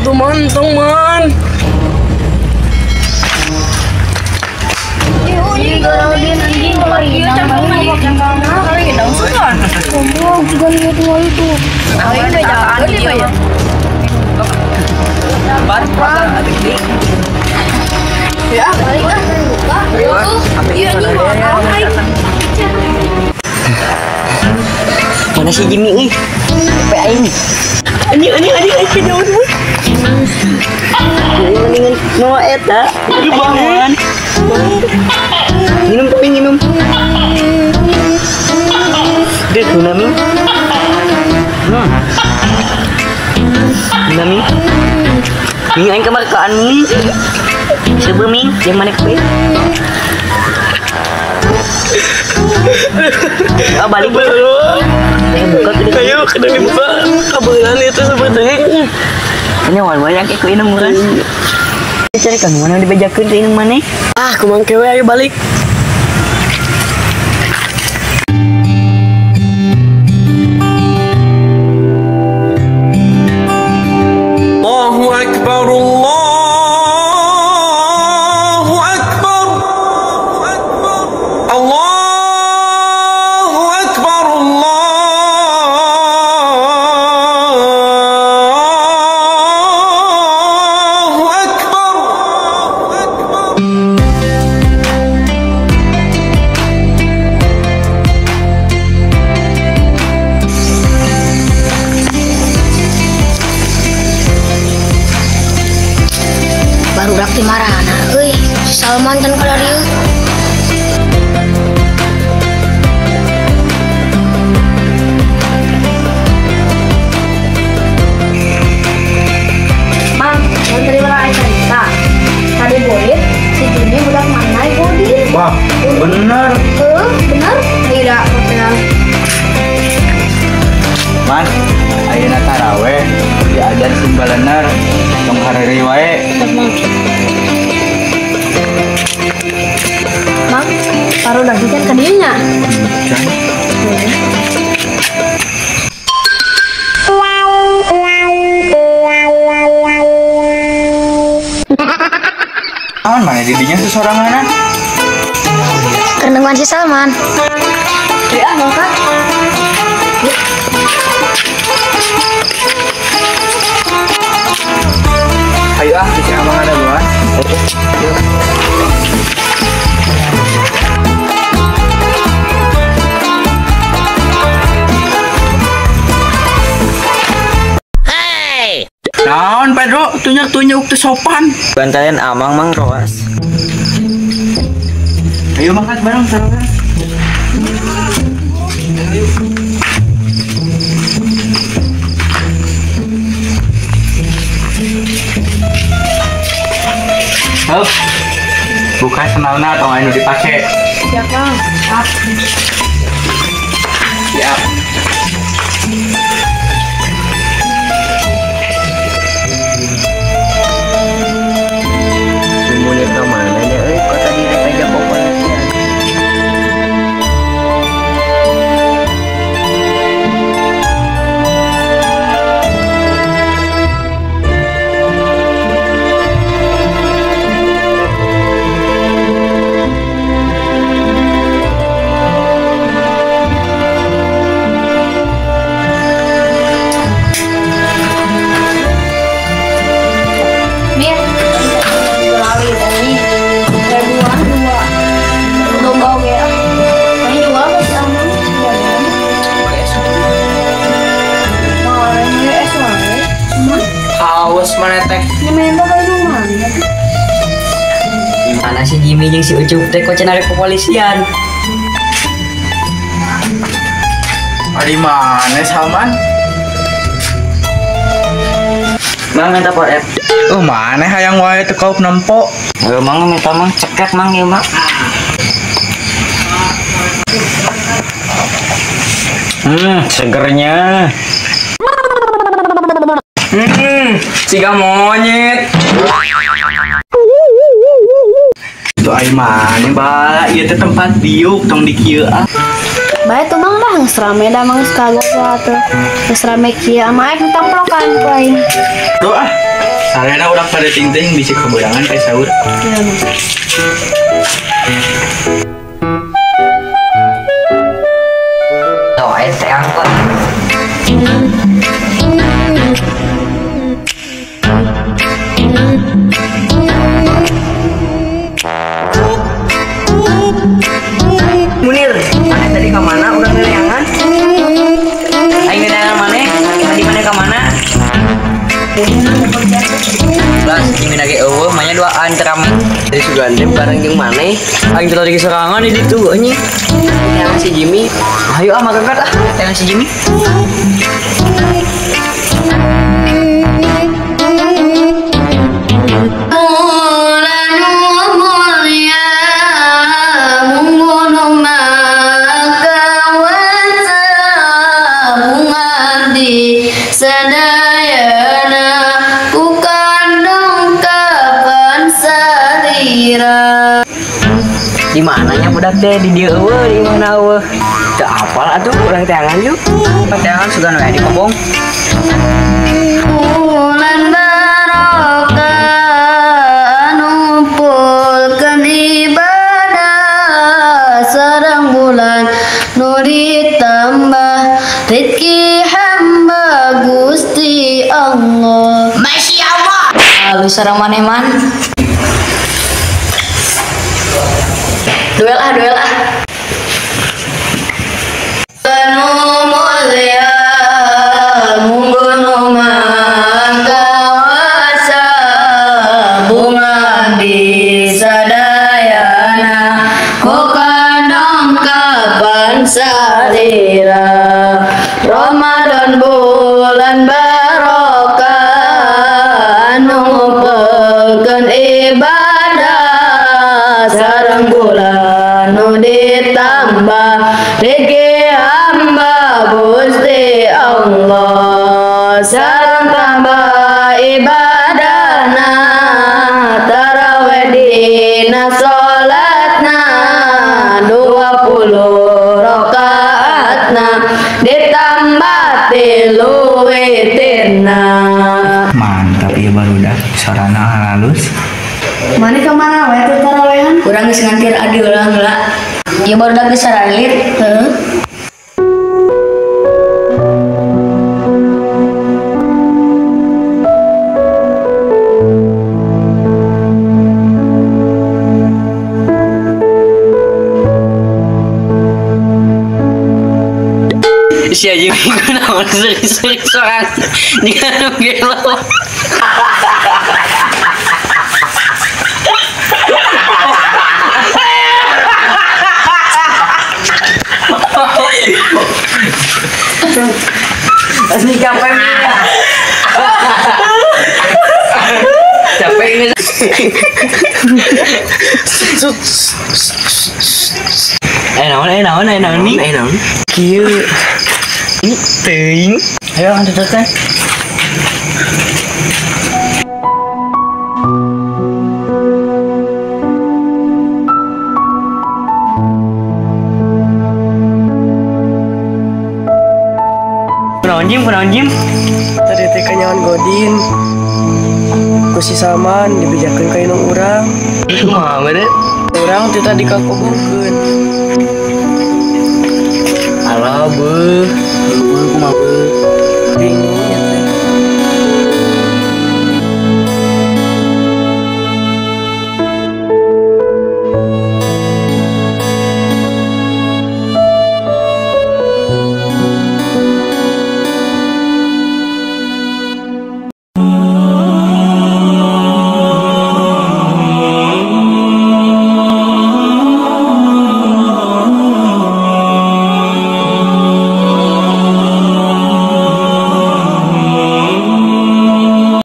tuh manteng man. Ini kalau dia anjing lagi dong sukan. Goblok juga lihat itu. Ini udah jalan dia ya. Ya, balik lah. Mana si Jimmy nih? PA ini. Ini kejauhan gue. Mendingan mau eta. Bangun. Minum tapi minum. Dek, Nami. Nami. Ming aing kemarkaan Ming. Sebelum Ming, yang mana ke? Ah, balik dulu. Buka ke ayo kena dibuka. Kabelan itu sebetulnya. Ini warna yang kayak kuinang murah. Cari kan mana dibejakeun teh inang maneh. Ah, kumang kewe ayo balik. Allahu Akbar, Allahu Akbar, Allahu Akbar, Allahu Akbar. Baru dak di marana euy. Si Salman tan kalau dia. Mang, yang terima aing cerita. Tadi boleh si Jimmy budak mana bodi. Wah, bener. Benar? Tidak, benar. Man, ayeuna taraweh diajar simbalener tong hareureui wae. Mang, taruh daging kan ke dinya. Aman mana didinya sesoranganan? Kerendengan si Salman. Ya, mau kan? Ayo ah, si Amang ada buan. Naon Pedro, tunjuk-tunjuk teu sopan. Bantayan Amang Mang Roas. Ayo makan bareng sareng. Hop. Buka senalna atau anu dipake. Siap, Bang. Siap. Dimulir ke mana nya euy? Kok tadi rek aja pokoknya. Mir. Lali tadi. Ribuan dua. Domba oke ya. Ini dua apa sama? Mau ini es wae. Haus mana teh? Ini main apa itu mana? Mana si Jimmy jeung si Ucup teh kok cenah rek kepolisian. Di mana Salman? Mang minta por F. Mana hayang wae teu kaup nempo. Mang minta mang ceket mang ieu mah. Segernya. Siga monyet. Itu ai mana ba, ieu teh tempat biuk tong di kieu ah. Baik tuh mang dah serame dah mang sekagok lah tuh. Serame kia ama aing tamplokan ku aing. Tuh ah. Sarena udah pada ting-ting bisa keberangan kayak sahur. Tuh, teh angkot. Munir, mana tadi ke mana? Udah ngelayangan? Aing ngelayangan mana? Tadi mana ke mana? Las, ini lagi manya duaan ceramah. Dari Sugandem bareng yang mana? Aing telah lagi serangan ini tuh anjing. Yang si Jimmy. Ayo ah, makan ah. Tengah si Jimmy. Sadayana ukandung kapan salira. Di mananya budak teh di dia eueuh di mana eueuh. Teu apal atuh urang teh angan yuk. Jangan suka nanya di kobong. Bulan barokah numpulkeun ibadah sareng bulan nu ditambah rezeki hamba Gusti Allah. Masya Allah. Lalu sareng maneman. Duel ah. Anu mulia munggun mangkawasa bunga di sadayana kokandong kapan salira. Ramadan bulan barokah numpulkeun ibadah sareng bulan nu ditambah rezeki hamba Gusti Allah sareng tambah ibadahna tarawih dina salatna 20 rakaatna ditambah 3 witirna. Mantap ya barudak sarana halus. Mana kemana wae teh tarawehan? Urang geus ngantir adi ulang heula. Ieu baru dak disaralit. Heeh. Si Jimmy kunaon sering sorang dengan gelo. Asli capek nih. Capek ini. Naon nih? Kieu. Ini teuing. Ayo anda datang. Kunaon Jim? Tadi teh kanyawan Godin ku si Salman dibejakeun ka indung urang. Kumaha bade? Urang teh tadi kakobongkeun. Alah beuh, kumaha beuh? Bingung